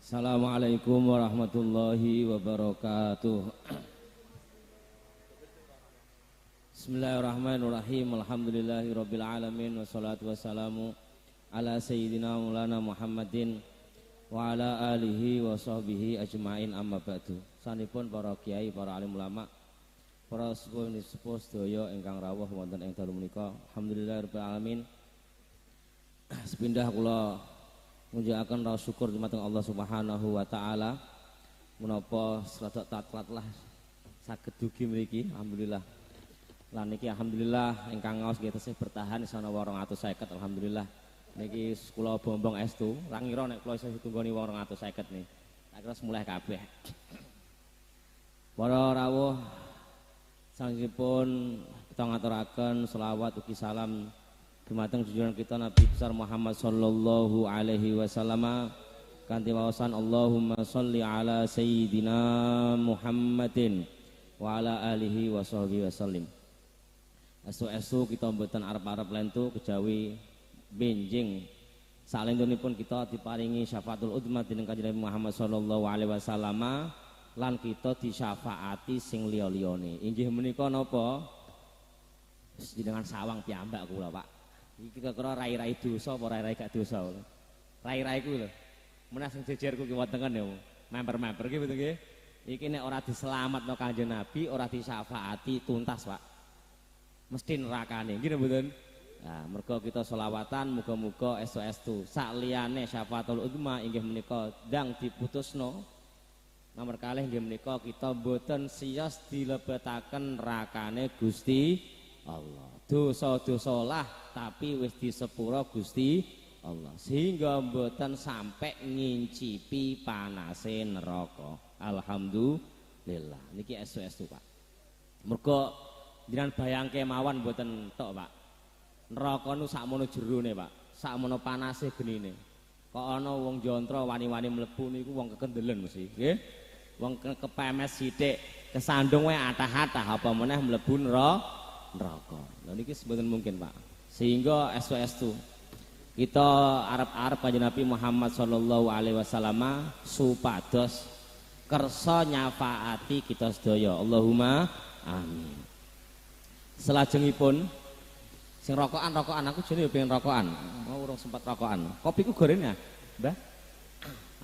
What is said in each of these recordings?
Assalamualaikum warahmatullahi wabarakatuh. Bismillahirrahmanirrahim. Alhamdulillahirabbil alamin wassalatu wassalamu ala sayyidina maulana Muhammadin wa ala alihi wa sahbihi ajmain, amma ba'du. Sanipun para kiai, para alim ulama, para sepuh sedaya ingkang rawuh wonten ing dalu menika, alhamdulillahirabbil alamin. Sepindah kula munjukaken rasa syukur dumateng Allah Subhanahu wa taala menapa seradak tatlat lah saged dugi mriki, alhamdulillah. Lan niki alhamdulillah ingkang ngaos nggih tesih bertahan sana 250, alhamdulillah. Niki kula bombong estu, ra ngira nek kula isih tunggoni 250 nih. Tak kira mulai kabeh. Para rawuh sanjipun kita ngaturaken selawat ugi salam dumateng junjungan kita Nabi besar Muhammad sallallahu alaihi wasallam kanthi waosan Allahumma sholli ala sayyidina Muhammadin wa ala alihi wa sahbihi wasallim. Esu-esu kita mboten arep-arep lentu kejawi benjing salentunipun kita diparingi syafaatul udzma dening Kanjeng Nabi Muhammad sallallahu alaihi wasallam lan kita disyafaati sing liya-liyane. Inggih menika napa? Dengan sawang piyambak kula, Pak. Iki kira rai-rai dosa apa rai-rai gak dosa. Rai-rai ku lho. Menawa sing jejerku ki wonten ya member-member ki betul nggih. Iki nek ora diselametno Kanjeng Nabi, ora disyafaati tuntas, Pak. Mesti nerakane. Nggih mboten? Nah, mergo kita selawatan muga-muga estu-estu sakliyane syafaatul udzma inggih menika ndang diputusno. Nomor kalih inggih menika kita mboten siyos dilebetaken rakane Gusti Allah. Dosa-dosa lah tapi wis disepura Gusti Allah sehingga mboten sampai ngincipi panase neraka. Alhamdulillah. Niki estu-estu, Pak. Mergo jenengan bayangke mawon mboten tok, Pak. Neraka nu sakmono jerone, Pak. Sakmono panase genine. Kok ana wong jantra wani-wani mlebu niku wong kekendelen mesti, nggih. Wong kepemes sithik, kesandung wae atah-atah apa meneh mlebu neraka. Lha niki mboten mungkin, Pak. Sehingga estu-estu kita arep-arep Kanjeng Nabi Muhammad sallallahu alaihi wasallam supados kersa nyafaati kita sedaya. Allahumma amin. Selajengipun sing rokokan aku jane yo pengen rokokan. Mau urung sempat rokokan. Kopiku goreng ya, Mbah?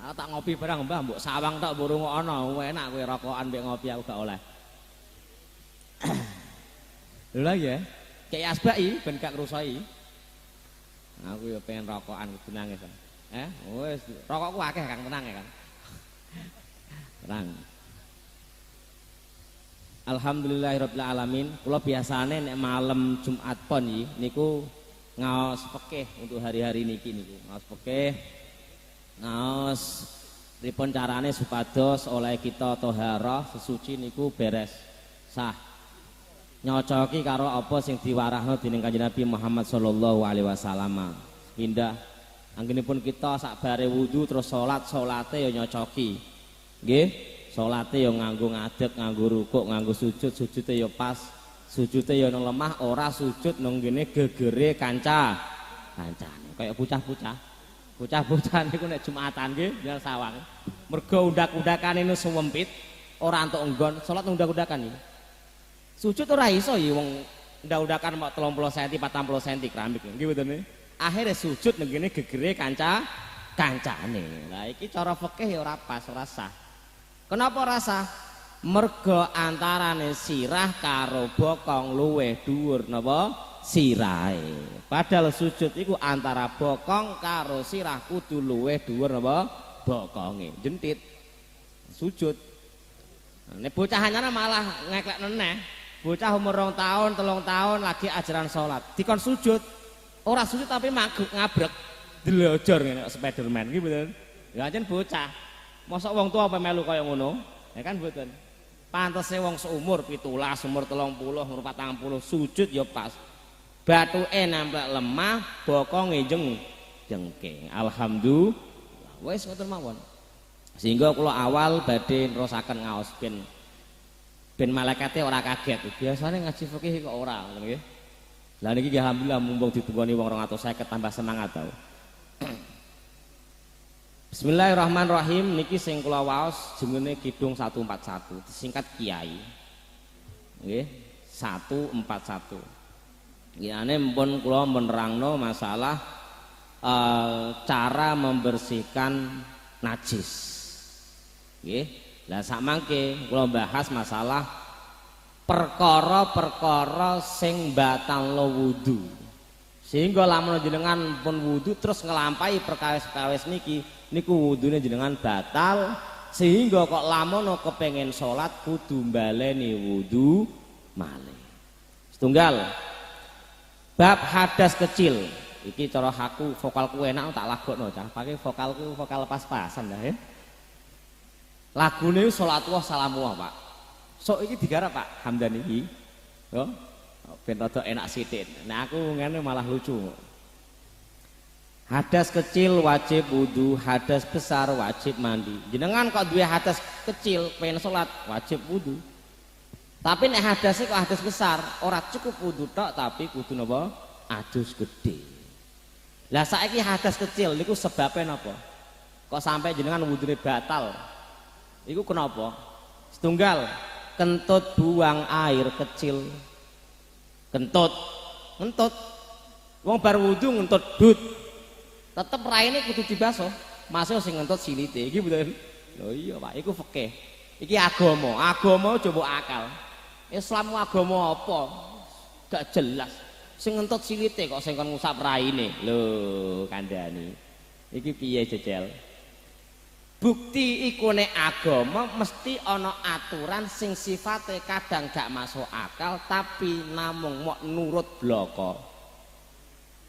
Aku tak ngopi barang, Mbah, mbok sawang tok burung ana. Enak kowe rokokan mbek ngopi aku gak oleh. Lha ya, kayak asbai ben gak ngrusoi. Aku ya pengen rokokan tenang ya. Wis rokokku akeh Kang, tenang ya Kang. Tenang. Alhamdulillahirabbil alamin. Kula biasane nek malam Jumat Pon iki niku ngaos fikih untuk hari-hari niki niku. Ngaos fikih. Ngaos pripun carane supados oleh kita thaharah sesuci niku beres sah. Nyocoki karo apa sing diwarahno dening Kanjeng Nabi Muhammad sallallahu alaihi wasallam. Pindah anggenipun kita sak bare wudu terus salate ya nyocoki. Nggih, salate ya nganggo ngadeg, nganggo rukuk, nganggo sujud, sujude ya pas, sujude ya nang lemah, ora sujud nang ngene gegere kancane. Kaya bocah-bocah. Bocah-bocah niku nek Jumatan nggih ya sawang. Mergo undak-undakane nu suwempit, ora entuk enggon, salat undak-undakan iki. Sujud ora iso ya wong ndak-undakan mok 30 cm 40 cm keramik nggih mboten. Akhire sujud nang ngene gegere kancane. Lah iki cara fikih ya ora pas, ora sah. Kenapa ora sah? Mergo antarane sirah karo bokong luwih dhuwur napa sirahe. Padahal sujud iku antara bokong karo sirah kudu luwih dhuwur napa bokonge. Jentit sujud. Nek bocah anyar malah ngeklek neneh. Bocah umur 2 tahun, 3 tahun lagi ajaran salat. Dikon sujud, ora sujud tapi ngabrek, dilojor ngene Spiderman iki mboten. Ya ancen bocah. Mosok wong tua apa melu kaya ngono? Ya kan mboten. Pantese wong seumur 17, umur 30, umur 40 sujud ya pas. Bathuke nempel lemah, bokonge jengking. Alhamdulillah. Wis ngoten mawon. Sehingga kula awal badhe nerusaken ngaos ben malaikate ora kaget. Biasane ngaji fikih kok ora ngoten nggih. Lah niki alhamdulillah mumpung ditunggoni wong 250 tambah semangat tau. Bismillahirrahmanirrahim. Niki sing kula waos jenenge Kidung 141, disingkat Kiai. Nggih, 141. Iyane mpun kula menerangno masalah cara membersihkan najis. Nggih. Lah samangke kula bahas masalah perkara-perkara sing batalno wudu. Sehingga lamun jenengan pun wudu terus ngelampahi perkawis-perkawis niki, niku wudune jenengan batal, sehingga kok lamun kepengin salat kudu baleni wudu malih. Setunggal bab hadas kecil. Iki cara aku vokalku enak tak lagokno cah. Pakai vokalku vokal pas-pasan dah ya. Lagune Sholatullah Salamullah, Pak. Sok iki digarap Pak Hamdan iki. Yo. Ben rada enak sithik. Nah aku ngene malah lucu. Hadas kecil wajib wudu, hadas besar wajib mandi. Jenengan kok duwe hadas kecil pengen salat wajib wudu. Tapi nek hadasnya kok hadas besar, ora cukup wudu tok tapi kudu napa? Adus gede. Lah saiki hadas kecil niku sebabnya napa? Kok sampai jenengan wudune batal? Iku kenapa? Setunggal kentut buang air kecil. Kentut. Wong bar wudu ngentut dut. Tetep raine kudu dibasuh. Masuk sing ngentut silite. Iki betul. Lho iya Pak, iku fikih. Iki agama. Agama coba akal. Islam agama apa? Gak jelas. Sing ngentut silite kok sing kon ngusap raine. Lho, kandhani. Iki piye jejel? Bukti iku nek agama mesti ana aturan sing sifate kadang gak masuk akal tapi namung mok nurut bloko.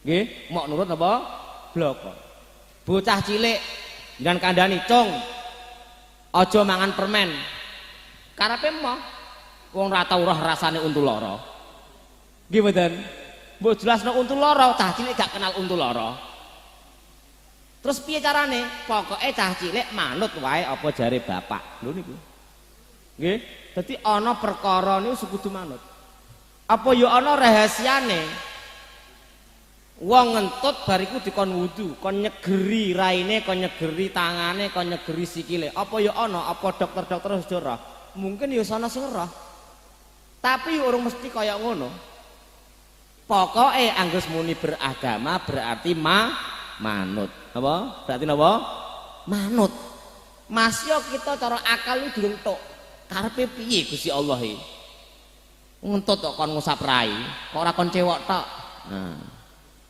Nggih, mok nurut apa? Bloko. Bocah cilik dengan kandhani, "Cung, aja mangan permen." Karepe emoh. Wong ora tau roh rasane untu lara. Nggih mboten? Mbok jelasno untu lara, cah cilik gak kenal untu lara. Terus piye carane? Pokoke cah cilik manut wae apa jare bapak. Lho niku. Nggih, dadi ana perkara niku kudu manut. Apa ya ana rahasiane? Wong ngentut bariku dikon wudu, kon nyegeri raine, kon nyegeri tangane, kon nyegeri sikile. Apa ya ana? Apa dokter-dokter wis roh? Mungkin ya ana sing roh. Tapi urung mesti kaya ngono. Pokoke anggere muni beragama berarti manut. Apa? Berarti napa? Manut. Masya kita cara akal iki durung tok. Karepe piye Gusti Allah iki? Ngentut kok kon ngusap rai, kok ora kon cewok tok. Nah.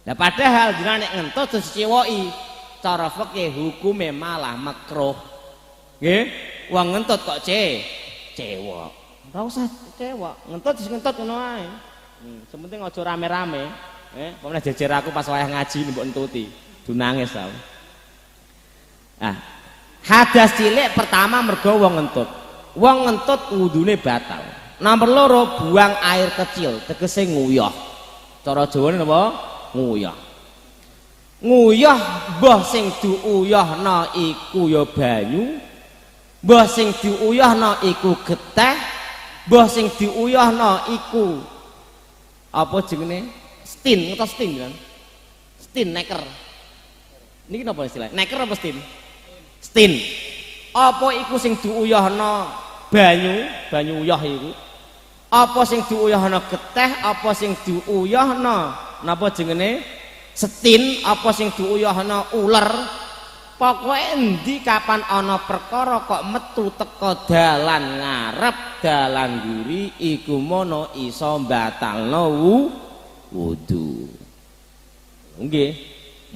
Lah padahal jenengan nek ngentut terus cewoki, cara fikih hukume malah makruh. Nggih? Wong ngentut kok cewok. Ora usah cewok, ngentut wis ngentut ngono ae. Sementing aja rame-rame. Pemene jejer aku pas wayah ngaji mbok entuti. Du nangis tau. Nah, hadas cilik pertama mergo wong ngentut. Wong ngentut wudune batal. Nomor loro buang air kecil, tegese nguyah. Cara Jawane napa? Nguyah. Nguyah mbah sing diuyahna iku ya banyu. Mbah sing diuyahna iku geteh. Mbah sing diuyahna iku apa jenenge? Stin, ngertos stin kan? Stin neker. Niki napa istilah? Neker apa stin? Stin. Apa iku sing diuyahna banyu uyah iku? Apa sing diuyahna geteh, apa sing diuyahna napa jenenge? Stin, apa sing diuyahna uler? Pokoke endi kapan ana perkara kok metu teka dalan ngarep, dalan mburi iku mono iso batalno wudu. Nggih.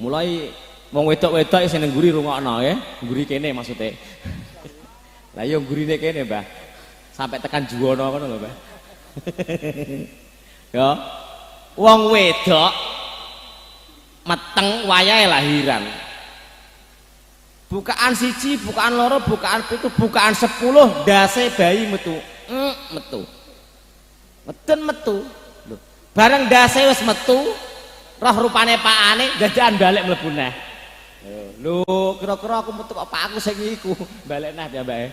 Mulai wong wedok-wedok sing ngguri rungokno ya, ngguri kene maksude. Lah yo nggurine kene, Mbah. Sampai tekan juwana ngono lho, Mbah. Ya. Wong wedok meteng wayahe lahiran. Bukaan siji, bukaan loro, bukaan pitu, bukaan 10 dase bayi metu. Metu. Meden metu. Lho, bareng dase wis metu, roh rupane pakane jajan balik mlebu neh. Lho, kira-kira aku metu kok pakku sing iku, balik neh piyambake.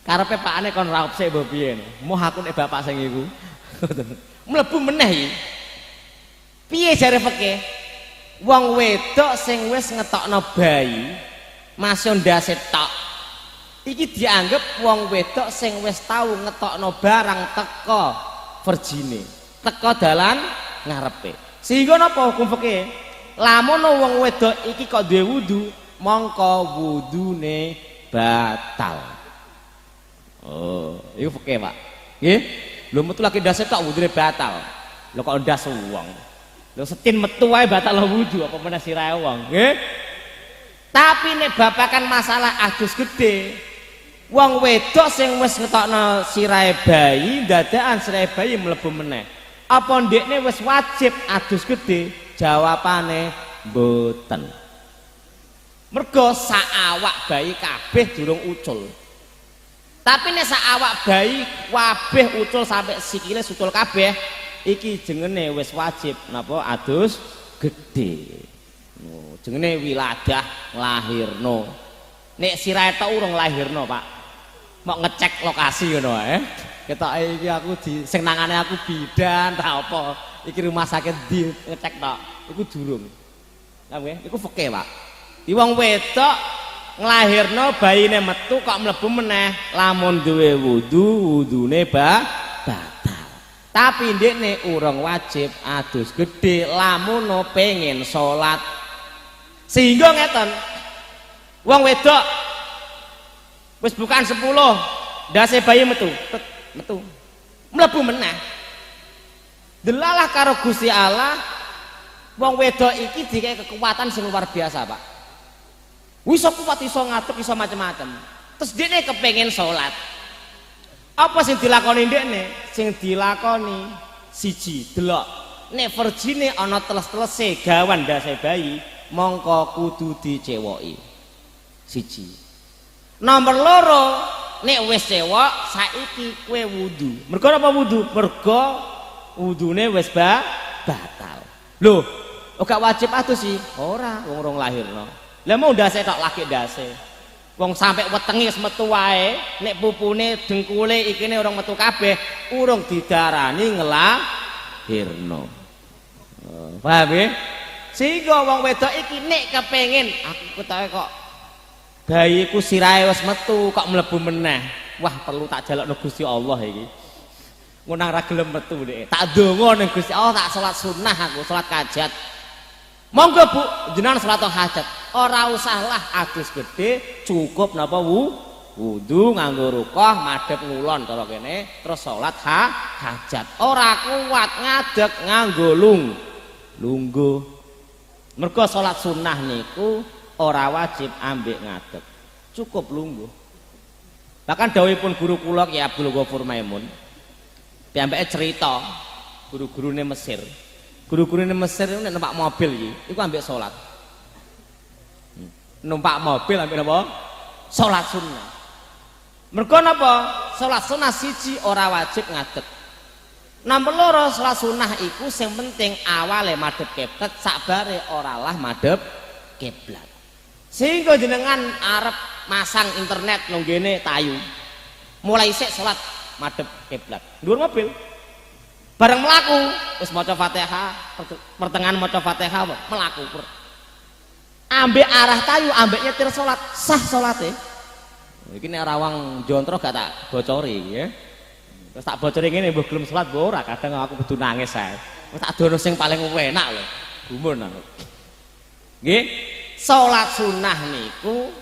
Karepe pakane kon raup sik mbok piye. Moh aku nek bapak sing iku. Mlebu meneh iki. Piye jare fikih? Wong wedok sing wis ngetokno bayi masih ndase tok. Iki dianggep wong wedok sing wis tau ngetokno barang teko virgine, teko dalan ngarepe. Sehingga napa hukum fikih? Lamun wong wedok iki kok duwe wudu, mongko wudune batal. Oh, iku fikih, Pak. Nggih. Lho metu lagi ndase tok wudune batal. Lho kok ndas wong. Lho setin metu wae batal wudu apa meneh sirahe wong, nggih? Tapi nek babakan masalah adus gede, wong wedok sing wis ngetokno sirahe bayi, dadakan sirahe bayi mlebu meneh. Apa ndekne wis wajib adus gede? Jawabane mboten. Mergo sak awak bayi kabeh durung ucul. Tapi nek sak awak bayi kabeh ucul sampai sikile ucul kabeh, iki jenenge wis wajib napa adus gede. Oh, jenenge wiladah lahirno. Nek sirahe tok urung lahirno, Pak. Mau ngecek lokasi ngono wae. Ketoke iki aku di sing nangane aku bidan ta apa. Iki rumah sakit di ngecek tok. Iku durung. Lah nggih, iku fikih, Pak. Di wong wedok nglahirno bayine metu kok mlebu meneh, lamun duwe wudu, wudune batal. Tapi ndekne urung wajib adus gede lamun pengen salat. Sehingga ngeten, wong wedok wis bukan 10, ndase bayi metu mlebu meneh. Delalah karo Gusti Allah, wong wedok iki dikek kekuatan sing luar biasa, Pak. Wis kuat iso ngatur iso macam-macam. Terus dekne kepengin salat. Apa sing dilakoni dekne? Sing dilakoni siji, delok nek virgine ana teles-telese gawan ndase bayi, mongko kudu dicewoki. Siji. Nomor loro, nek wis cewok saiki kowe wudu. Mergo apa wudu? Mergo wudune wis batal. Lho, ora wajib adus sih? Ora, wong urung lahirno. Lah mau ndase tok lagi ndase. Wong sampe wetenge wis metu wae, nek pupune dengkule ikine urung metu kabeh, urung didarani ngelahirno. Paham nggih? Sehingga wong wedok iki nek kepengin aku ketoke kok bayiku sirahe wis metu kok mlebu meneh. Wah, perlu tak jalukno Gusti Allah iki. Ngunang ra gelem metu nek. Tak ndonga ning Gusti Allah, tak salat sunah aku, salat hajat. Monggo Bu, jenengan salat hajat. Ora usahlah adus gede, cukup napa wudu nganggo rukoh, madhep ngulon cara kene, terus salat hajat. Ora kuat ngadeg nganggo lungguh. Mergo salat sunah niku ora wajib ambek ngadeg, cukup lungguh. Bahkan dawuhipun guru kula Ki Abdul Ghafur Maimun, piyambake cerita guru-gurune Mesir. Guru-gurune Mesir nek numpak mobil iki iku ambek salat. Numpak mobil ambek napa? Salat sunah. Mergo napa? Salat sunah siji ora wajib ngadeg. Nomor loro salat sunah iku sing penting awale madhep kiblat, sakbare ora lah madhep kiblat. Sehingga jenengan arep masang internet nang ngene tayu. Mulai sik salat madhep kiblat. Dhuwur mobil. Bareng mlaku wis maca Fatihah, pertengahan maca Fatihah mlaku. Ambek arah tayu, ambek nyetir salat, sah salate. Iki nek rawang jontro gak tak bocori ya. Terus tak bocori ngene mbok gelem salat mbok ora, kadang aku kudu nangis ae. Wis tak dono sing paling enak lho. Gumun aku. Nggih, salat sunah niku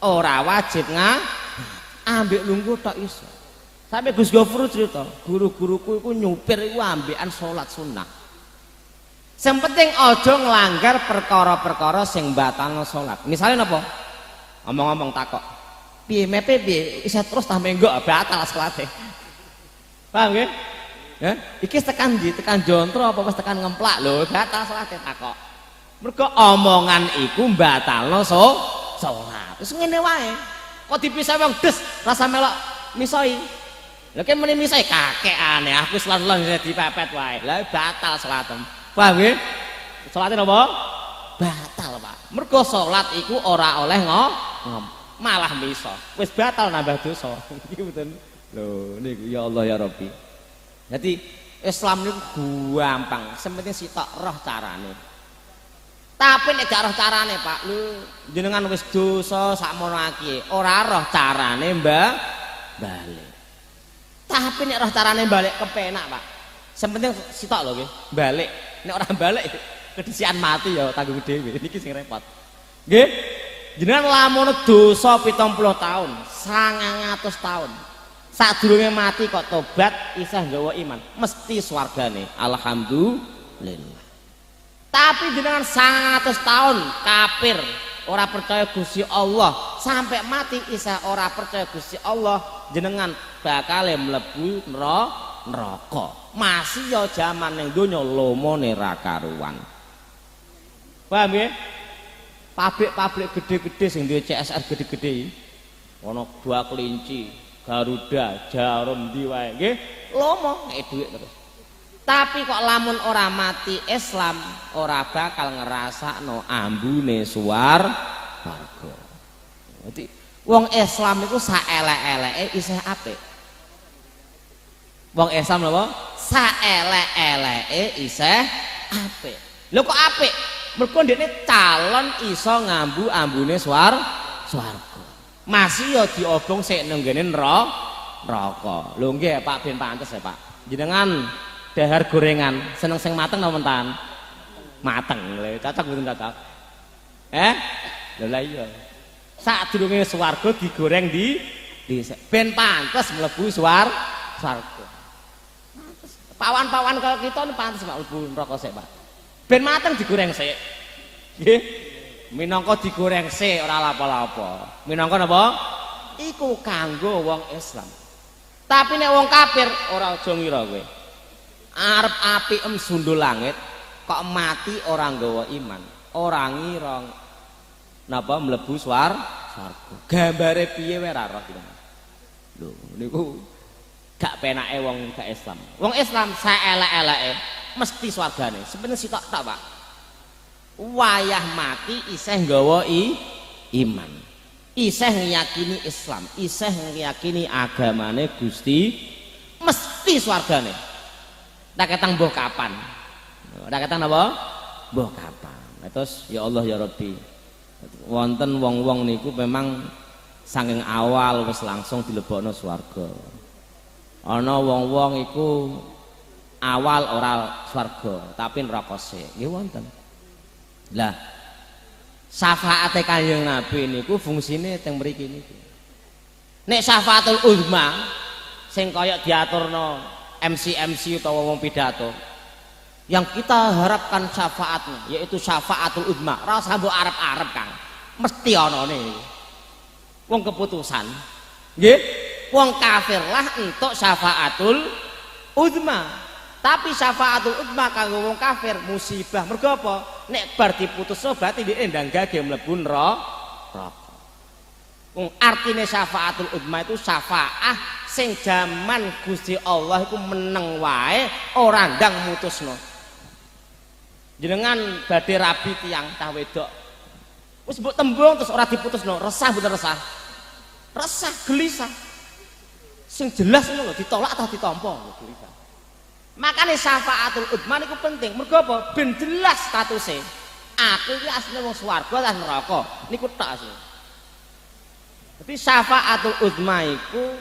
ora wajib ambek lungguh tok iso. Sampai Gus Ghafur cerita, guru-guruku iku nyupir iku ambekan salat sunah. Yang penting ojo ngelanggar perkara-perkara sing batalno salat. Misalnya napa? Ngomong-ngomong takok. Piye mepe piye isa terus tambah enggak batal salate. Paham nggih? Ya, iki tekan ndi? Tekan jontro apa wis tekan ngemplak lho, batal salate takok. Mergo omongan iku batalno salat. Wis ngene wae. Kok dipisah wong des rasa melok misoi. Lha ki meni misoi kakekane aku selalu dipepet wae. Lah batal salatem. Paham nggih? Salate napa? Batal, Pak. Mergo salat iku ora oleh malah miso. Wis batal nambah dosa. Iki mboten. Lho niku ya Allah ya Rabbi. Jadi Islam niku gampang, sementing sitok roh carane. Tapi nek gak roh carane, Pak, lho jenengan wis dosa sakmono akeh, ora roh carane, Mbak, balik. Tapi nek roh carane balik kepenak, Pak. Sing penting sitok lho nggih, balik. Nek ora balik kedisian mati ya tanggung dhewe. Niki sing repot. Nggih. Jenengan lamun dosa 70 tahun, 900 tahun. Sadurunge mati kok tobat isih nggawa iman, mesti swargane. Alhamdulillah. Tapi jenengan 100 tahun kafir, ora percaya Gusti Allah, sampai mati isih ora percaya Gusti Allah, jenengan bakal mlebu neraka. Masih ya jaman ning donya lomone ra karuan. Paham ya? Pabrik-pabrik gede-gede sing duwe CSR gede-gede ana Dua Kelinci, Garuda, Jarum ndi wae nggih, lomo nek dhuwit terus. Tapi kok lamun ora mati Islam ora bakal ngrasakno ambune swarga. Dadi wong Islam iku saelek-eleke isih apik. Wong Islam lho saelek-eleke isih apik. Lho kok apik? Mergo ndekne calon iso ngambu ambune swarga. Masih ya diobong sik nang ngene neraka. Lho nggih Pak ben pantes ya Pak. Jenengan dahar gorengan seneng sing mateng napa mentan? Mateng lho, cocok mboten cocok? Lho lah iya. Sadurunge swarga digoreng di ben pantes mlebu swarga. Pawan-pawan kaya kita pantes Pak mlebu neraka sik Pak. Ben mateng digoreng sik. Nggih. Minangka digoreng sik ora lapo-lapo. Minangka napa? Iku kanggo wong Islam. Tapi nek wong kafir ora aja ngira kowe. Arep apik sundul langit kok mati ora nggawa iman, ora ngira napa mlebu swarga. Gambare piye wae ora roh. Lho niku gak penake wong gak Islam. Wong Islam saelek-eleke mesti swargane. Sebenarnya sitok tak, Pak. Wayah mati isih nggawa iman. Isih ngiyakini Islam, isih ngiyakini agamane Gusti, mesti swargane. Tak ketang mbuh kapan. Tak ketang napa? Mbuh kapan. Terus ya Allah ya Rabbi. Wonten wong-wong niku memang saking awal wis langsung dilebokno swarga. Ana wong-wong iku awal ora swarga, tapi neraka sik. Nggih wonten. Lah syafaate Kanjeng Nabi niku fungsine teng mriki niku. Nek syafaatul uzma sing kaya diaturno MC utawa wong pidato, yang kita harapkan syafaatnya yaitu syafaatul uzma. Ora usah mbok arep-arep Kang, mesti anane wong keputusan nggih. Wong kafir lah entuk syafaatul uzma, tapi syafaatul uzma kanggo wong kafir musibah. Mergo apa? Nek bar diputusno berarti dhek ndang gage mlebu neraka. Wong artine syafaatul uzma itu syafaah sing jaman Gusti Allah iku meneng wae ora ndang mutusno. Jenengan badhe rabi tiyang tah wedok. Wis mbok tembung terus ora diputusno, resah mboten resah? Resah, gelisah. Sing jelas ngono lho, ditolak atau ditampa gelisah. Makane syafaatul uzma niku penting. Mergo apa? Ben jelas statuse. Aku iki asline wong swarga lan neraka. Niku tok asline. Dadi syafaatul uzma iku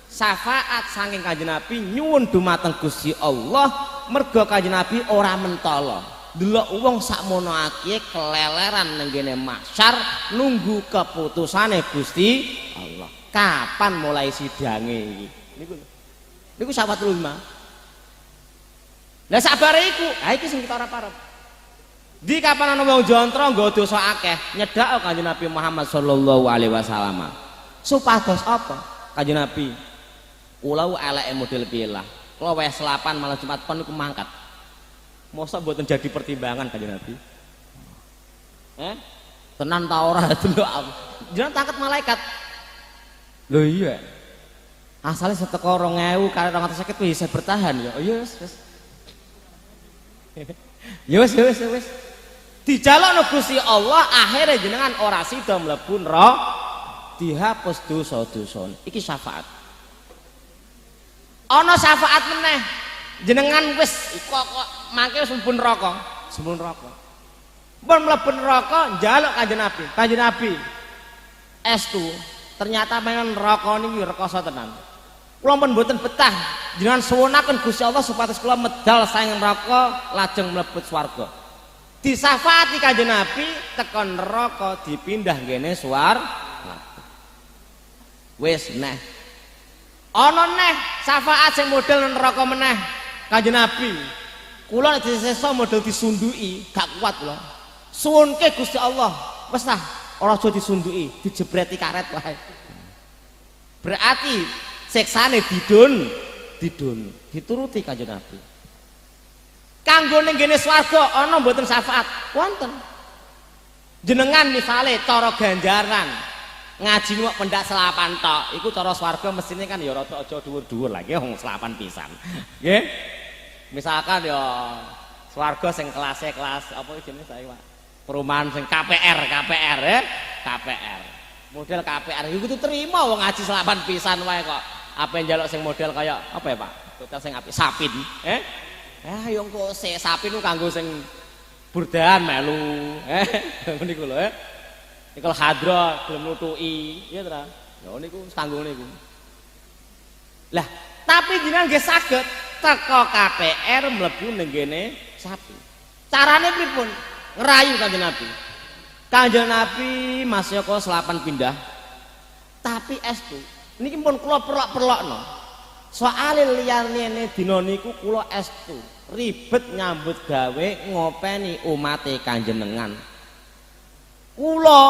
syafaat saking Kanjeng Nabi nyuwun dumateng Gusti Allah, mergo Kanjeng Nabi ora mentala delok wong sakmono akeh keleleran nang ngene mahsyar nunggu keputusane Gusti Allah. Kapan mulai sidange iki? Niku syafatul uzma. Lah sabare iku, ha iki sing kita ora parep. Di kapan ana wong jontra nggo dosa akeh, nyedak Kanjeng Nabi Muhammad sallallahu alaihi wasallam. Supados apa? Kanjeng Nabi kula eleke model piye lah. Kula wis selapan malam Jumat Pon niku mangkat. Mosok mboten jadi pertimbangan Kanjeng Nabi. Tenan ta ora delok aku. Jenengan tangket malaikat. Lho iya. Asale seteko 2000 kali 250 bisa bertahan ya. Oh iya wis. Ya wis. Dijalukno Gusti Allah akhirnya jenengan ora sida mlebu neraka. Dihapus dosa-dosa. Iki syafaat. Ana syafaat meneh. Jenengan wis kok mangke wis mlebu neraka. Pun mlebu neraka njaluk Kanjeng Nabi. Kanjeng Nabi estu ternyata memang neraka niki rekoso tenan. Kula pun mboten betah jenengan suwunaken Gusti Allah supados kula medal saking neraka lajeng mlebet swarga. Disafaati Kanjeng Nabi tekan neraka dipindah ngene swarga. Wis neh. Ana neh syafaat sing model neraka meneh Kanjeng Nabi. Kula nek disesa model disunduki gak kuat kula. Suwunke Gusti Allah, wis tah ora aja disunduki, dijebreti karet wae. Berarti siksane didun, dituruti Kanjeng Nabi. Kanggo ning ngene swarga ana mboten syafaat? Wonten. Jenengan misale cara ganjaran ngaji kok pendak selapan tok, iku cara swarga mestine kan ya rada aja dhuwur-dhuwur lagi wong selapan pisan. Nggih. Misalkan ya swarga sing kelas apa jenenge saiki Pak? Perumahan sing KPR ya, KPR. Model KPR iku terima wong ngaji selapan pisan wae kok. Apa njaluk sing model kaya apa ya, Pak? Hotel sing apik Sapin, yo engko Sapin ku kanggo sing burdahan melu, niku lho, Niku hadra gelem nutuki, ya ta. Ya niku kanggo niku. Lah, tapi jenengan nggih saged teko KPR mlebu ning ngene sapi. Carane pripun? Ngerayu Kanjeng Nabi. Kanjeng Nabi Mas Yoko selapan pindah. Tapi estu niki pun kula perlok-perlokno. Soale liyane dina niku kula estu ribet nyambut gawe ngopeni umate kanjenengan. Kula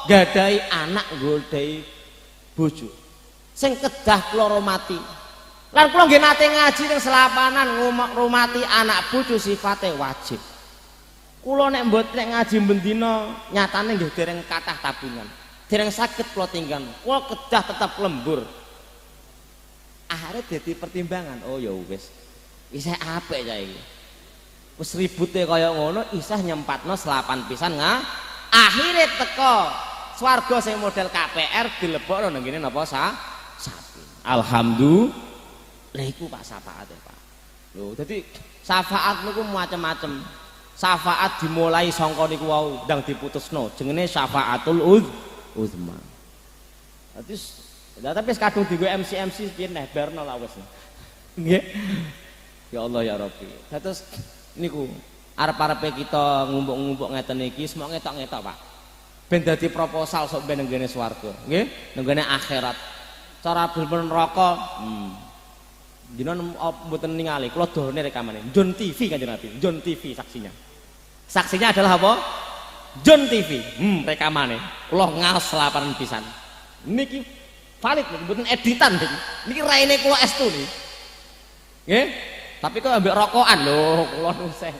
gadahi anak nggodhahi bojo sing kedah kula hormati. Lan kula nggih nate ngaji ning selapanan ngurmati anak bojo sifate wajib. Kula nek mboten ngaji bendina nyatane nggih dereng kathah tabungan. Dereng saged kula tinggal. Kula kedah tetep lembur. Akhire dadi pertimbangan. Oh ya wis. Isih apik ya iki. Wis ribute kaya ngono isih nyempatno selapan pisan akhire teko swarga sing model KPR dilebokno nang ngene napa sapi. Alhamdulillah. Lah iku Pak syafaate, Pak. Lho, dadi syafaat niku macam-macam. Syafaat dimulai sangka niku wau ndang diputusno jenenge syafaatul uzma. Tapi kadung digo MC piye neh barno lah wis. Nggih. Ya Allah ya Rabbi. Terus niku arep-arepe kita ngumpuk-ngumpuk ngeten iki semok ngetok-ngetok, Pak. Ben dadi proposal sok ben nggene swarga, nggih? Nggene akhirat. Cara bener neraka, jenengan mboten ningali, kula done rekamane. Jon TV Kanjeng Nabi, Jon TV saksinya. Saksinya adalah apa? Jon TV. Rekamane. Kula ngaos laparan pisan. Niki valid mboten editan niki. Niki raine kula estu niki. Nggih? Tapi kok ambek rokokan lho, kula nuseh.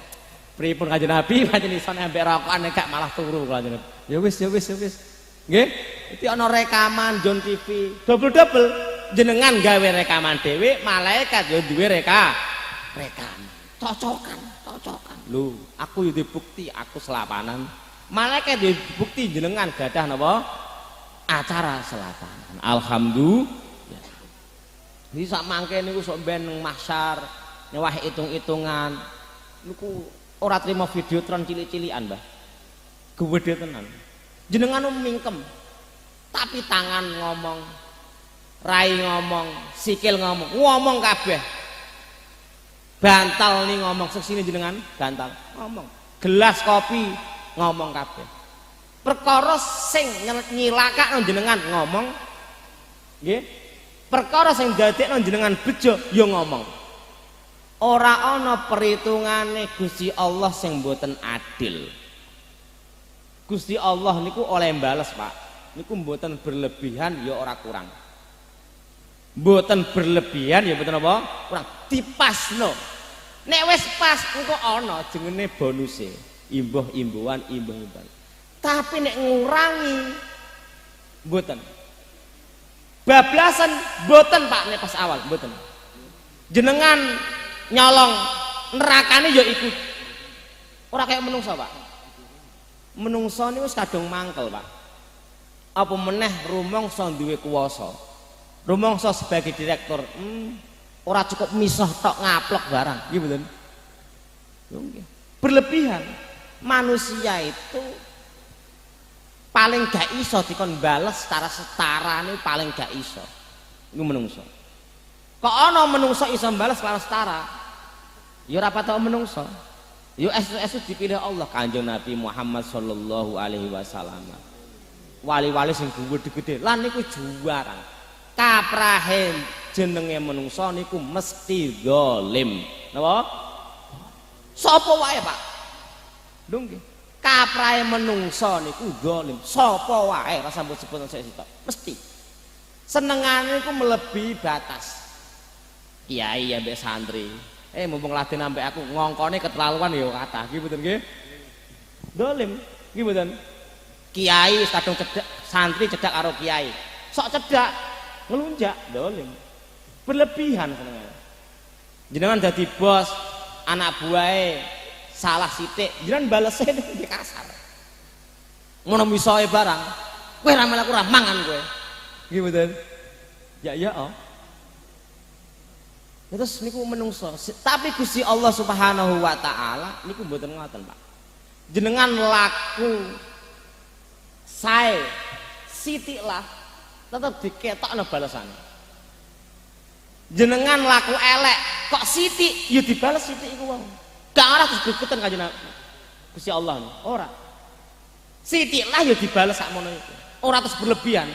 Pripun Kanjeng Nabi pancen iso ambek rokokan gak malah turu kula jenengan. Ya wis. Nggih? Iki ana rekaman Jon TV. Double jenengan gawe rekaman dhewe, malaikat yo duwe rekam. Cocokan. Lho, aku yo bukti aku selapanan. Malaikat yo bukti jenengan gadah napa? Acara selapanan. Alhamdulillah. Iki sak mangke niku sok ben nang mahsyar, nyewah hitung-hitungan. Niku ora trimo videotron cilik-cilikan, Mbah. Gedhe tenan. Jenengan mingkem. Tapi tangan ngomong, rai ngomong, sikil ngomong kabeh. Bantal nih ngomong seksine jenengan, bantal ngomong. Gelas kopi ngomong kabeh. Perkara sing nyilakakno jenengan ngomong. Nggih. Perkara sing dadekno jenengan bejo ya ngomong. Ora ana perhitungane Gusti Allah sing mboten adil. Gusti Allah niku oleh bales, Pak. Niku mboten berlebihan ya ora kurang. Mboten berlebihan ya mboten apa? Kurang. Dipasno. Nek wis pas engko ana jenenge bonuse. Imbuh-imbuhan. Tapi nek ngurangi mboten. Bablasan mboten, Pak, nek pas awal mboten. Jenengan nyolong nerakane ya iku. Ora kaya menungso, Pak. Menungso niku wis kadung mangkel, Pak. Apa meneh rumangsa duwe kuwasa. Rumangsa sebagai direktur, ora cukup misah tok ngaplok barang, nggih mboten? Nggih. Berlebihan. manusia itu paling gak iso dikon bales secara setara nih paling gak iso. Iku menungso. Kok ana menungso iso bales secara setara? Ya ora patok menungso. Ya esu-esu dipilih Allah Kanjeng Nabi Muhammad sallallahu alaihi wasallam. Wali-wali sing gede-gede lan niku juara. Kaprahe jenenge menungso niku mesti zalim. Napa? Sapa wae, Pak? Lho nggih. Kaprahe menungso niku zalim. Sapa wae ora sambut sebut sik mesti. Senengane niku melebihi batas. Kiai ambek santri. Mumpung laden ambek aku ngongkone keterlaluan ya kathah. Nggih mboten nggih? Zalim. Nggih mboten? Kiai kadung cedak, santri cedak karo kiai. Sok cedak ngelunjak zalim. Berlebihan senengane. Jenengan dadi bos, anak buahe salah sithik, jenengan balese iki kasar. Ngono misoe barang. Kowe ra melu aku ra mangan kowe. Nggih mboten? Ya oh. Terus niku menungso, tapi Gusti Allah Subhanahu wa taala niku mboten ngoten, Pak. Jenengan laku sae sithik lah tetep diketokno balesane. Jenengan laku elek kok sithik ya dibales sithik iku wong. Gak ora terus gregeten Kanjeng Gusti Allah nih. Ora. Sithik lah ya dibales sakmono iku. Ora terus berlebihan.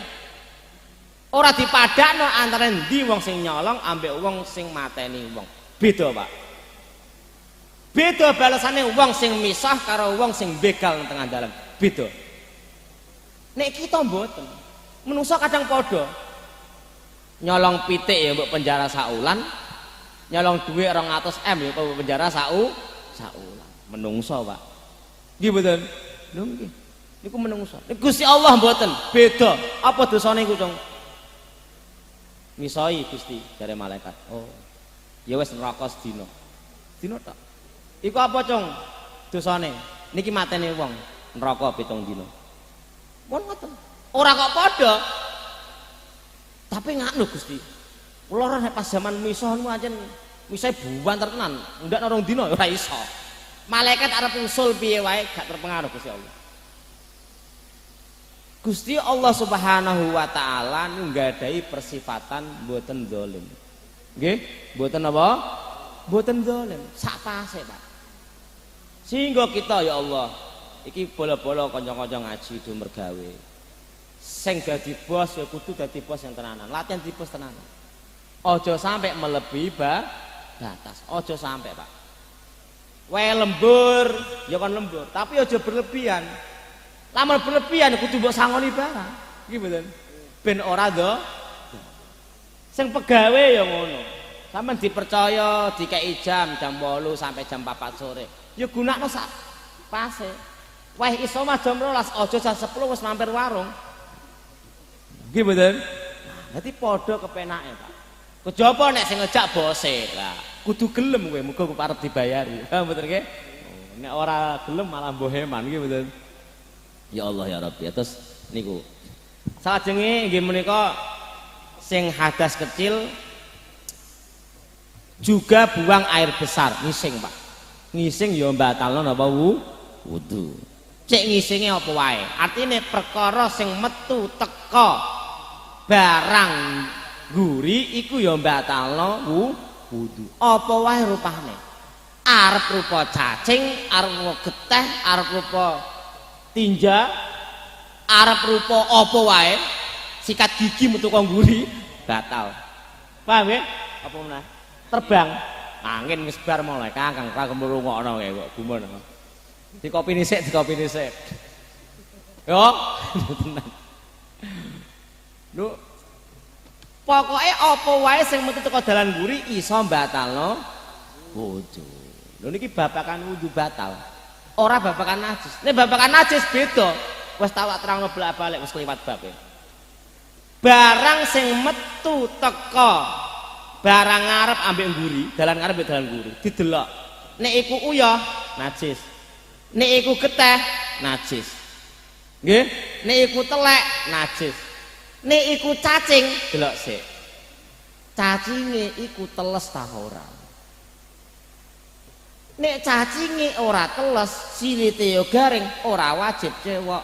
Ora dipadakno antara ndi wong sing nyolong ambek wong sing mateni wong. Beda, Pak. Beda balesane wong sing misah karo wong sing begal nang tengah dalan. Beda. Nek kita mboten. Menungso kadang padha. Nyolong pitik ya mbok penjara saulan. Nyolong duit 200M ya mbok penjara saulan. Menungso, Pak. Nggih mboten? Lho nggih. Niku menungso. Nek Gusti Allah mboten, beda. Apa dosane iku, Cung? Misoi Gusti dari malaikat. Oh. Ya wis neraka sedina. Sedina tok. Iku apa, Cung? Dosane. Niki mateni wong neraka 7 dina. Mun ngoten. Ora kok padha. Tapi nganu Gusti. Kula nek pas zaman misah niku ancen misah buwanter tenan. Ndak 2 dina ora iso. Malaikat arep usul piye wae gak terpengaruh Gusti Allah. Gusti Allah Subhanahu wa taala nggadahi persifatan mboten zalim. Nggih, mboten apa? Mboten zalim. Sak pase, Pak. Sehingga kita ya Allah, iki bola-bola kanca-kanca ngaji do mergawe. Sing dadi bos ya kudu dadi bos yang tenanan. Latihan di bos tenanan. Aja sampai melebihi batas. Aja sampai, Pak. Wae lembur, ya kan lembur, tapi aja berlebihan. Lamun berlebihan kudu mbok sangoni barang. Nggih mboten? Ben ora do. Sing pegawe ya ngono. Sampeyan dipercaya dikei jam 8 sampai jam 4 sore. Ya gunakno sak pase. Wah iso mah jam 12, aja jam 10 wis mampir warung. Nggih mboten? Dadi padha kepenake, Pak. Kejaba nek sing ngejak bose. Lah, kudu gelem kowe muga arep dibayari. Ha mboten nggih? Nek ora gelem malah boheman nggih mboten? Ya Allah ya Rabbi. Terus niku salajenge nggih menika sing hadas kecil juga buang air besar ngising, Pak. Ngising ya batalno napa wudu. Cek ngisinge apa wae. Artine perkara sing metu teka barang guri iku ya batalno wudu. Apa wae rupane. Arep rupa cacing, arep rupa geteh, arep rupa tinja, arep rupa apa wae, sikat gigi metu kok ngguri batal. Paham ya? Apa meneh? Terbang. Angin wis bar mulai Kakang ngrungokno kae kok gumun. Dikopini sik. Yo, tenan. Lho. Pokoke apa wae sing metu teko dalan ngguri iso batalno wudu. Lho niki babakan wudu batal. Ora babakan najis. Nek babakan najis beda. Wis tak terangno bolak-balik wis kliwat bab e. Barang sing metu teka barang ngarep ambek mburi, dalan ngarep ambek dalan mburi, didelok. Nek iku uyah, najis. Nek iku geteh, najis. Nggih? Nek iku telek, najis. Nek iku cacing, delok sik. Cacinge iku teles ta ora? Nek cacinge ora teles, silite yo garing, ora wajib cewek.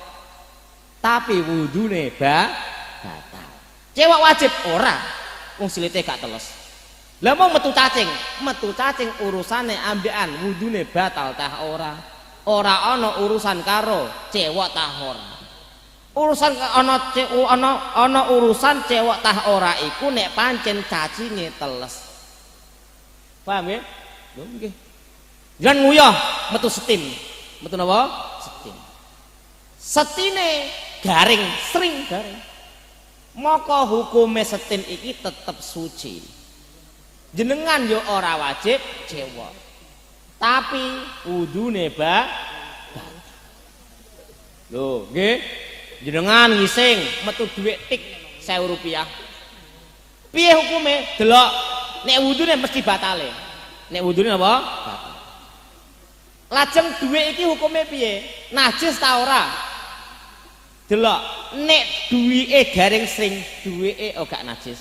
Tapi wudune batal. Cewek wajib ora, wong silite gak teles. Lah mau metu cacing urusane ambekan wudune batal tah ora. Ora ana urusan karo cewek tah ora. Urusan ana urusan cewek tah ora iku nek pancen cacinge teles. Paham ya? Lho nggih. Jangan nguyah metu setim. Metu napa? Setim. Setine garing, sering garing. Maka hukume setim iki tetep suci. Jenengan yo ora wajib cewek. Tapi wudune batal. Lho, nggih. Jenengan ngising metu dhuwit tik 1000 rupiah. Piye hukume? Delok nek wudune mesti batale. Nek wudune apa? Batal. Lajeng dhuwit iki hukume piye? Najis ta ora? Delok nek duwike garing sring, duwike gak najis.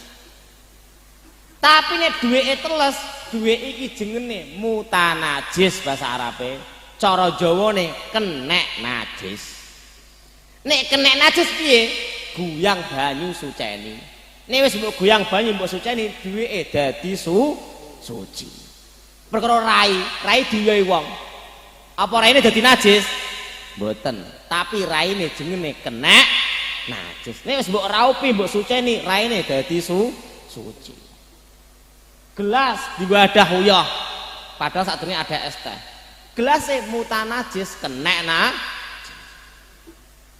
Tapi nek duwike teles, duwik iki jenenge mutanajis bahasa Arabe. Cara Jawane kenek najis. Nek kenek najis piye? Guyang banyu suceni. Nek wis mbok guyang banyu mbok suceni, duwike dadi suci. Perkara rai diwehi wong. Apa raine dadi najis? Mboten, tapi raine jenenge kenek najis. Nek wis mbok raupi mbok suceni, raine dadi suci. Gelas diwadah uyah, padahal sadurunge ada es teh. Gelase mutanajis kenek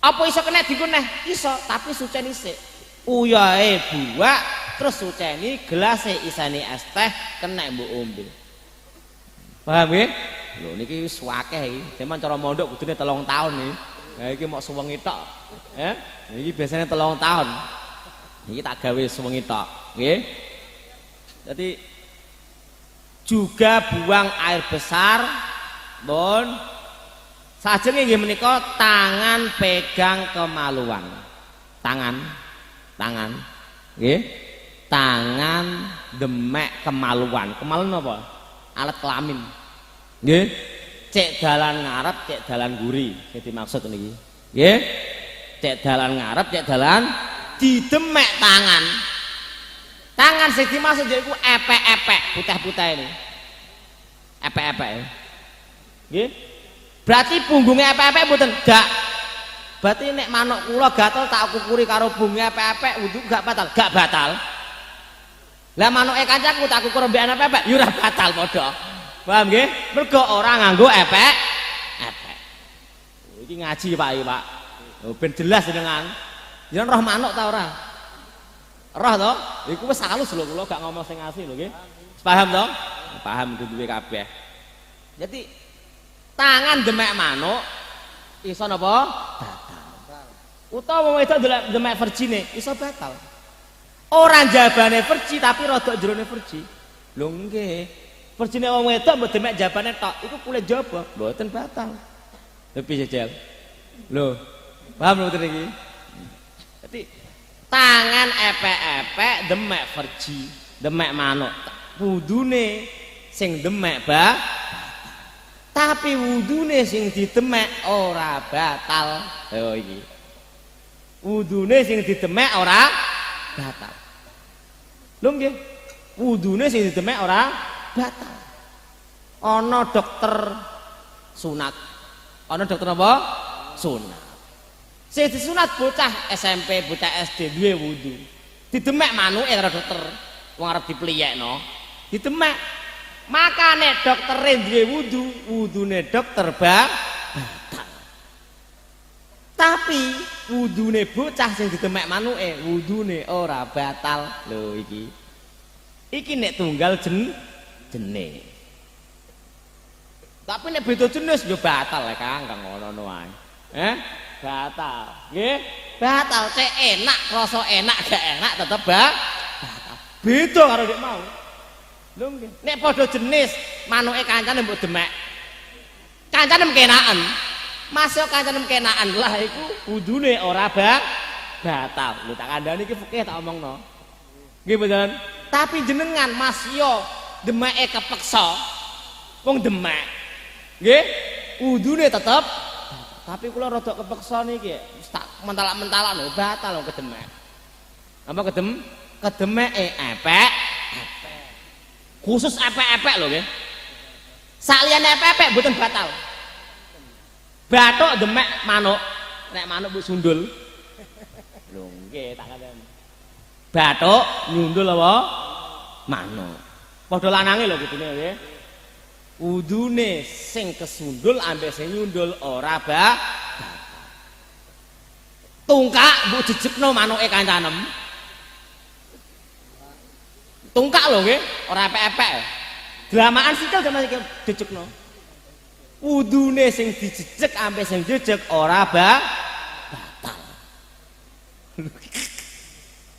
apa iso kenek dikuneh? Iso, tapi suceni sik. Uyahe buak terus suceni, gelase isane es teh kenek mbok ombe. Paham nggih? Lho niki wis akeh iki. Zaman cara mondok kudune 3 tahun iki. Lah iki mok suwengi tok. Iki biasanya 3 tahun. Iki tak gawe suwengi tok, nggih. Jadi juga buang air besar, bon. Sajenge nggih menika tangan pegang kemaluan. Tangan, nggih. Tangan demek kemaluan. Kemaluan apa? Alat kelamin. Nggih. Cek dalan ngarep, cek dalan guri. Sing dimaksud niki. Nggih. Cek dalan ngarep, cek dalan didemek tangan. Tangan sing dimaksud yaiku epek-epek, putih-putih ini. Epek-epek. Nggih. Berarti punggungnya epek-epek mboten gak. Berarti nek manuk kula gatel tak kukuri karo punggungnya epek-epek wudu gak batal, gak batal. Lah manuke kancaku tak kukur mbek epek-epek ya ora batal padha. Paham nggih? Mergo ora nganggo epek-epek. Iki ngaji Pak iki, Pak. Oh ben jelas jenengan. Jenengan roh manuk ta ora? Roh to? Iku wis halus lho kula gak ngomong sing asli lho nggih. Paham to? Paham duwe kabeh. Jadi tangan demek manuk iso napa? Batal. Utawa wedok demek verjine iso batal. Ora jabane verji tapi rada jerone verji. Lho nggih. Verjine wong wedok mbok demek jabane tok iku kulit jaba mboten batal. Lho piye jel? Lho, paham lho iki? Jadi tangan epek-epek demek verji, demek manuk. Wudune sing demek tapi wudune sing didemek ora batal. Oh iki. Wudune sing didemek ora batal. Lho nggih. Wudune sing didemek ora batal. Ana dokter sunat. Ana dokter apa? Sunat. Sing disunat bocah SMP, bocah SD duwe wudu. Didemek manuke karo dokter. Wong arep dipliyekno. Didemek. Makane doktere duwe wudu, wudune dokter batal. Tapi wudune bocah sing didemek manuke, wudune ora batal. Lho iki. Iki nek tunggal jenis. Tapi nek beda jenis yo batal ya Kang, gak ngono wae. Batal. Nggih, batal. Cek enak, rasa enak gak enak tetep batal. Beda karo nek mau. Lho nggih. Nek padha jenis, manuke kancane mbok demek. Kancane mkenaken. Masuk kancane mkenaken lah iku wudune ora batal. Lho tak kandhani iki fikih tak omongno. Nggih mboten. Tapi jenengan Mas yo demeke kepeksa. Wong demek Nggih, wudune tetep tapi kula rada kepeksa niki tak mentalak-mentalak lho batal lho kedemek. Apa kedemeke epek. Khusus epek-epek lho nggih. Saliyane epek-epek mboten batal. Bathuk demek manuk, nek manuk mbok sundul. Lho nggih tak kandhani. Bathuk nyundul apa? Manuk. Padha lanange lho kudune nggih. Udune sing kesundul ambek sing nyundul ora batal. Tungkak mbok jejekno manuke kancanem. Tungkak lho nggih, ora epek-epek. Dramaan sikil jamaah sikil jejekno. Udune sing dijejek ambek sing jejek ora batal.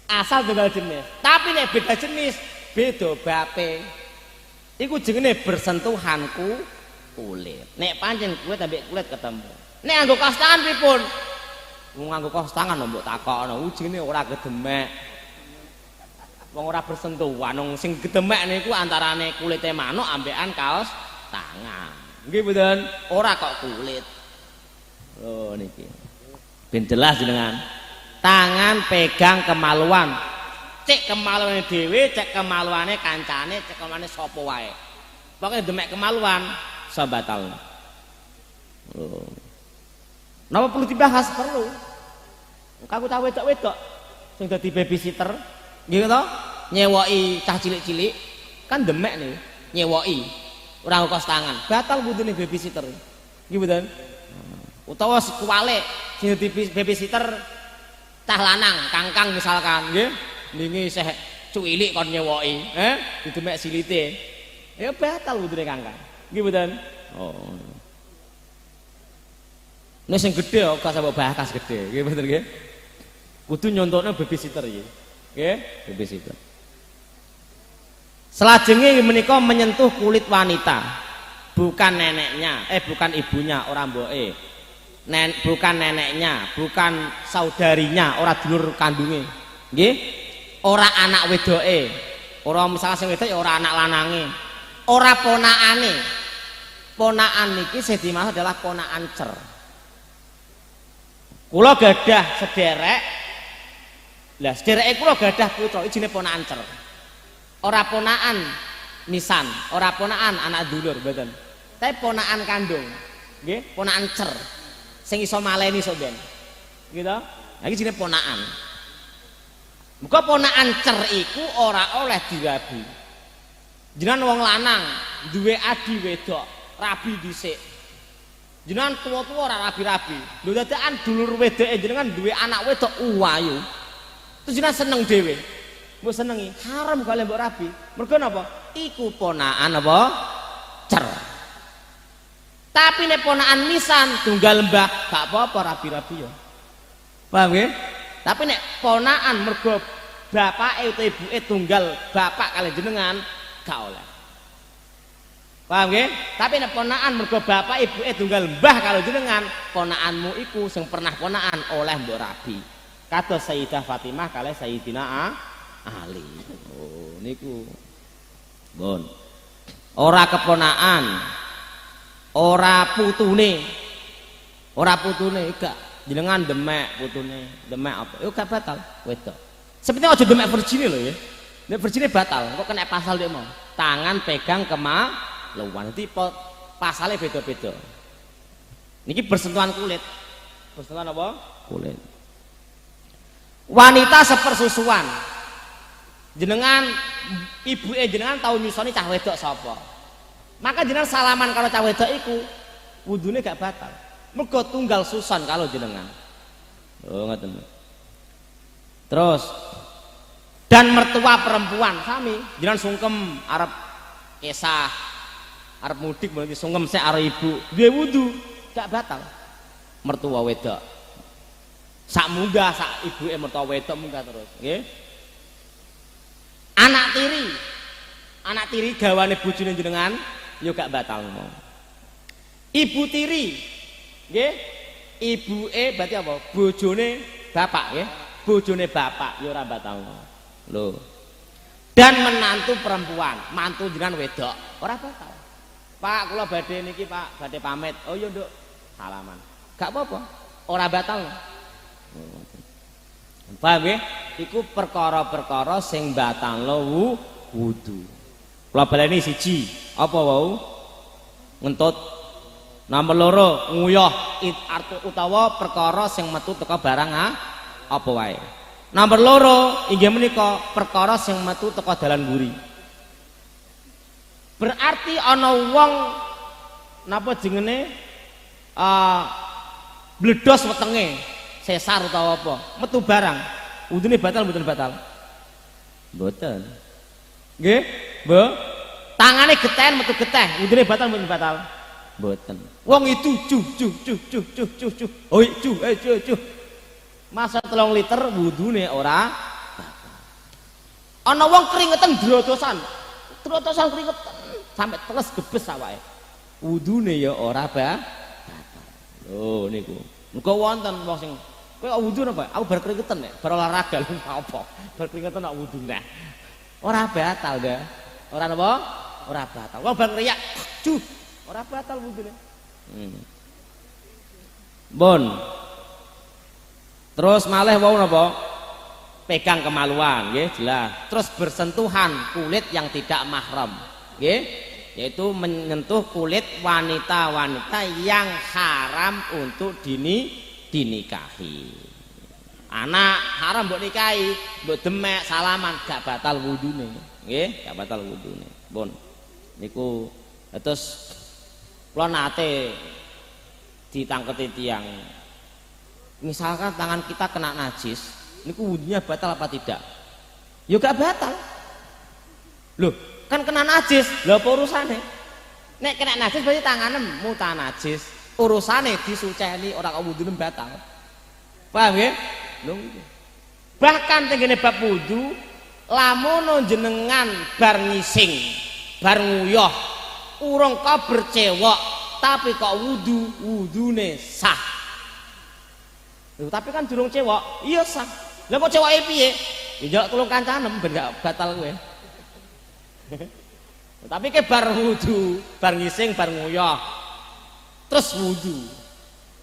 Asal tunggal jenis. Tapi nek beda jenis, beda bape. Iku jenenge bersentuhanku kulit. Nek pancen kulit ambek kulit ketemu. Nek nganggo kaos tangan pripun? Wong nganggo kaos tangan mbok takokno, jenenge ora gedemek. Wong ora bersentuhan, wong sing gedemek niku antarane kulite manuk ambekan kaos tangan. Nggih mboten? Ora kok kulit. Oh niki. Ben jelas jenengan. Tangan pegang kemaluan. Cek kemaluane dhewe, cek kemaluane kancane, cek kemaluane sapa wae. Pokoke demek kemaluan sabatal. Oh. Napa perlu dibahas? Perlu. Kaku tahu wedok-wedok sing dadi babysitter, nggih to? Nyewoki cah cilik-cilik kan demek nih, nyewoki. Ora kos tangan, batal wudune babysitter. Nggih mboten? Utawa kuwale sing dadi babysitter cah lanang, kangkang misalkan, nggih. Ningi isih cuwilik kon nyewoki, didemek silite. Ya batal wudune kangkang. Nggih mboten? Oh. Nek sing gedhe kok gak sampe bahas gedhe, nggih mboten nggih? Kudu nyontokno babysitter iki. Nggih, babysitter. Selajenge menika menyentuh kulit wanita. Bukan neneknya, bukan ibunya, ora mboke. Bukan neneknya, bukan saudarinya, ora dulur kandunge. Nggih? Ora anak wedoke. Ora misalnya sing wedok ya ora anak lanange. Ora ponakane. Ponakan niki sing dimaksud adalah ponakan cer. Kula gadah sederek. Lah sedereke kula gadah putra iki jenenge ponakan cer. Ora ponakan nisan, ora ponakan anak dulur mboten. Tapi ponakan kandung. Nggih, ponakan cer. Sing iso maleni sok ben. Gitu. Lah iki jenenge ponakan. Muga ponakan cer iku ora oleh dirabi. Jenengan wong lanang duwe adi wedok, rabi dhisik. Jenengan tuwa-tuwa ora rabi-rabi. Lho dadakan dulur wedoke jenengan duwe anak wedok ayu. Terus jenengan seneng dhewe. Mbok senengi, haram kali mbok rabi. Mergo napa? Iku ponakan apa? Cer. Tapi nek ponakan nisan tunggal mbah, gak apa-apa rabi-rabi ya. Paham nggih? Tapi nek ponakan mergo bapake utawa ibuke tunggal bapak kali jenengan gak oleh. Paham nggih? Tapi nek ponakan mergo bapak ibuke tunggal mbah kalau jenengan, ponakanmu iku sing pernah ponakan oleh mbok rabi. Kados Sayyidah Fatimah kali Sayyidina Ali. Oh niku. Bon. Ora keponakan. Ora putune. Ora putune gak. Jenengan demek putune, demek apa? Yo gak batal, wedok. Seperti aja demek virgine lho ya. Nek virgine batal, kok kena pasal dia mau. Tangan pegang kemaluan. Nanti pasalnya beda-beda. Niki bersentuhan kulit. Bersentuhan apa? Kulit. Wanita sepersusuan. Jenengan ibuke jenengan tau nyusoni cah wedok sapa? Maka jenengan salaman kalau cah wedok iku wudune gak batal. Mergo tunggal susan kalau jenengan. Oh ngoten. Terus dan mertua perempuan sami jenengan sungkem arep kesah arep mudik berarti sungkem sik arep ibu duwe wudu gak batal. Mertua wedok. Sak munggah sak ibuke mertua wedok munggah terus, nggih. Anak tiri gawane bojone jenengan yo gak batal. Ibu tiri nggih, ibuke berarti apa? Bojone bapak nggih. Bojone bapak ya ora batal. Lho. Dan menantu perempuan, mantu jenengan wedok, ora batal. Pak, kula badhe niki Pak, badhe pamit. Oh iya Nduk, salaman. Gak apa-apa, ora batal. Paham nggih? Iku perkara-perkara sing batalno wudu. Kula baleni siji, apa wau? Ngentut. Nomor loro, nguyah utawa perkara sing metu teka barang apa wae. Nomor loro, inggih menika perkara sing metu teka dalan mburi. Berarti ana wong napa jenenge bledos wetenge, sesar utawa apa, metu barang. Wudune batal mboten batal? Mboten. Nggih, Mbok. Tangane geten metu geteh, wudune batal mboten batal? Mboten. Wong itu cuh. Oi cuh. Masa 3 liter wudune ora batal. Ana wong keringetan drotosan. Drotosan keringetan sampai teles gebes awake. Wudune ya ora batal. Oh niku. Muga wonten wong sing kowe wudu napa? Aku bar keringetan nek bar olahraga lho apa? Bar keringetan nak wudu nah. Ora batal dah. Ora napa? Ora batal. Wong bar riyak cuh. Ora batal wudune. Bon. Terus malih wau napa? Pegang kemaluan, nggih, jelas. Terus bersentuhan kulit yang tidak mahram, nggih, yaitu menyentuh kulit wanita-wanita yang haram untuk dinikahi. Anak haram mbok nikahi, mbok demek salaman gak batal wudune, nggih, gak batal wudune. Bon. Niku terus kula nate ditangketi tiyang. Misalkan tangan kita kena najis, niku wudunya batal apa tidak? Ya gak batal. Loh, kan kena najis, lha apa urusane? Nek kena najis berarti tangane muta najis. Urusane disuceni ora kok wudune batal. Paham nggih? Lho iki. Bahkan tengene bab wudu, lamun jenengan bar ngising, bar nguyah, urung kok bercewok, tapi kok wudune sah. Loh, tapi kan durung cewek, iya sah. Lah kok ceweke piye? Ya njok tulung kancanem ben gak batal kowe. Tapi ke bar wudu, bar ngising, bar nguyah. Terus wudu.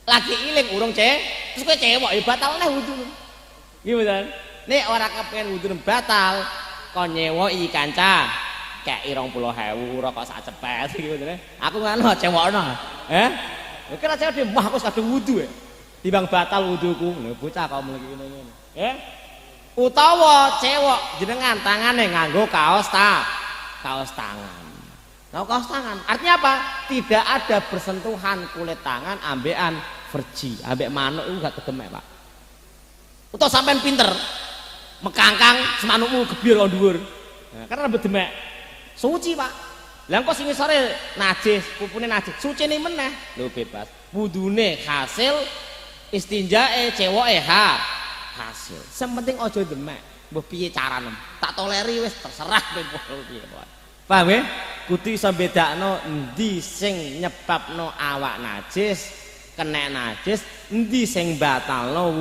Lagi iling urung terus kowe cewek ya batal neh wudu. Nggih mboten? Nek ora kepen wudu batal, kon nyewoki kanca. Kek 20.000 rokok sak cepet iki mboten. Aku ngono cewekno. Kira cewek mah aku kadung wudu ya. Timbang batal wuduku, lho bocah kok mleki ngene. Utawa cewek jenengan tangane nganggo kaos tangan. Nah, kaos tangan. Artinya apa? Tidak ada bersentuhan kulit tangan ambekan verji, ambek manuk itu gak kedemek, Pak. Utawa sampean pinter mekangkang semanukmu gebir kok dhuwur. Nah, karena bedemek. Suci, Pak. Lah engko sing sore najis, pupune najis, sucine meneh. Lho bebas. Wudune hasil istinjae cewoke hasil. Sing penting aja demek. Mbah piye carane? Tak toleri wis terserah kowe piye. Paham nggih? Kudu iso bedakno endi sing nyebabno awak najis, kena najis, endi sing batalno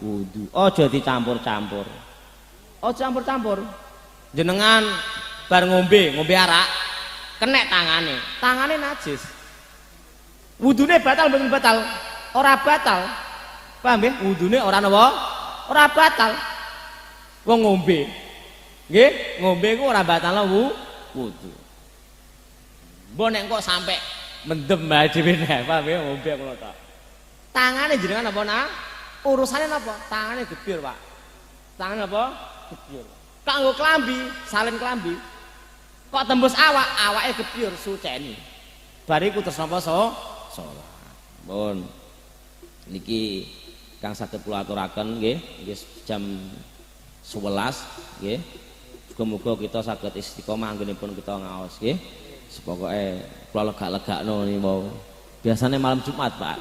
wudu. Aja dicampur-campur. Aja campur-campur. Jenengan bar ngombe arak, kena tangane najis. Wudune batal mboten batal? Ora batal. Paham nggih? Wudune ora napa? Ora batal. Wong ngombe. Nggih, ngombe ku ora batalno wudu. Mbok nek kok sampe mendem bae dhewe neh, paham nggih? Ngombe kula tok. Tangane jenengan apa nah? Urusane napa? Tangane gebir, Pak. Tangane apa? Gebir. Kanggo klambi, salin klambi. Kok tembus awake gebir suceni. Bariku terus napa salat. Mun niki kang saged kula aturaken nggih jam 11 nggih. Muga-muga kita saged istiqomah anggenipun kita ngaos nggih. Pokoke kula lega-legakno niki mau. Biasanya malam Jumat, Pak.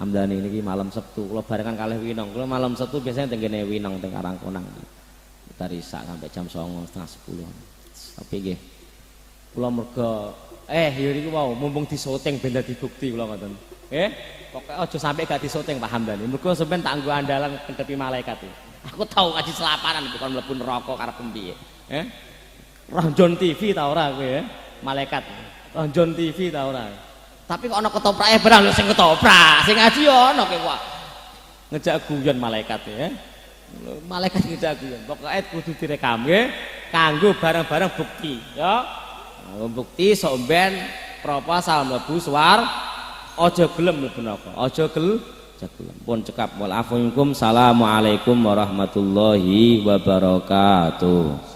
Hamdani niki malam Sabtu kula barengan kalih Winong. Kula malam Sabtu biasanya teng kene Winong teng Karangkonang. Kita risak sampai jam 09.30 10. Tapi nggih kula merga ya niku mau mumpung disyuting ben dadi bukti kula ngoten. Pokoke aja sampai gak disyuting Pak Hamdani. Mergo sampean tak nggo andalan ngedepi malaikat. Aku tahu ngaji selapanan bukan mlebu neraka karep piye. Roh Jon TV ta ora kowe Malaikat. Tonjon TV ta ora. Tapi kok ana ketoprake barang lho sing ketoprak, sing ngaji ana kok wak. Ngejak guyon malaikat ya. Malaikat ngejak guyon. Pokoke kudu direkam nggih kanggo barang-barang bukti ya. Bukti somben proposal mlebu swar aja gelem mlebu neraka. Aja gelem. Pun cekap wal afu minkum. Assalamualaikum warahmatullahi wabarakatuh.